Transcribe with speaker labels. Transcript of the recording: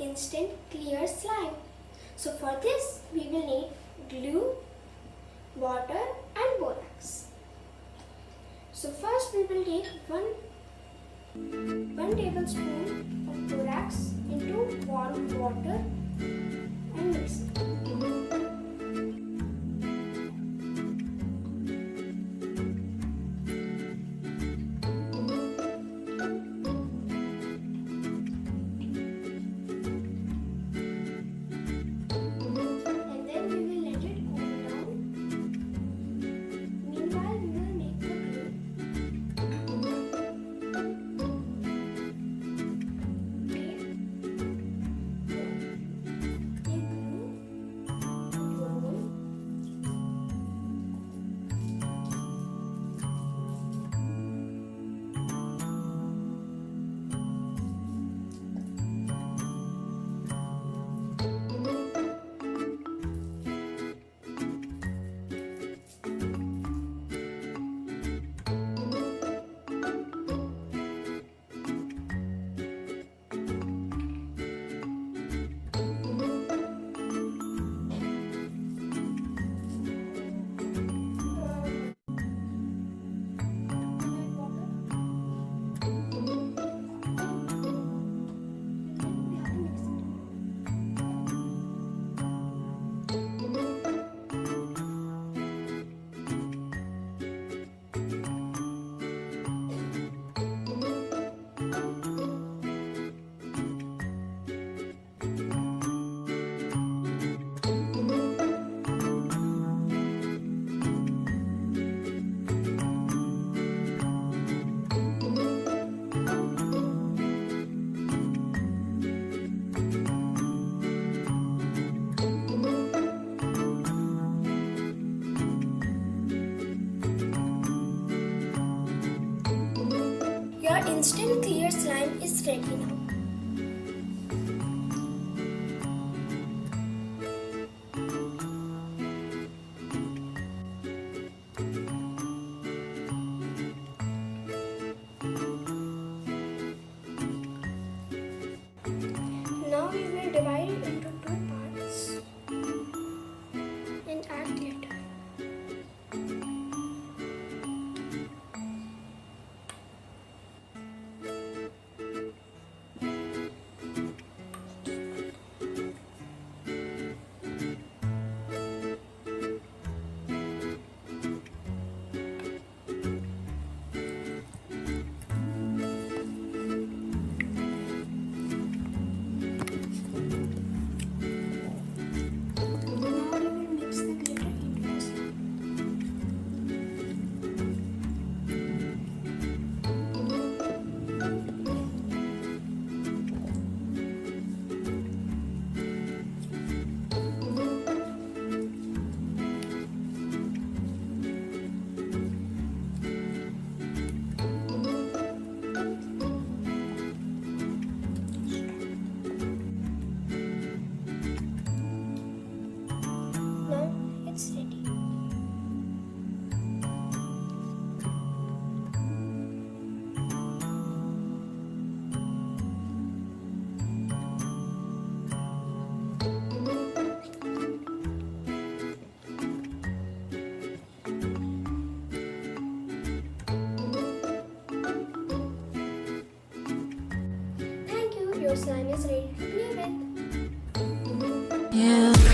Speaker 1: instant clear slime. So for this we will need glue, water and borax. So first we will take 1 tablespoon of borax into warm water and mix it. Your instant clear slime is ready now. Now we will divide it into 2 parts and add glitter. It's ready. Thank you. Your slime is ready to play with.
Speaker 2: Yeah.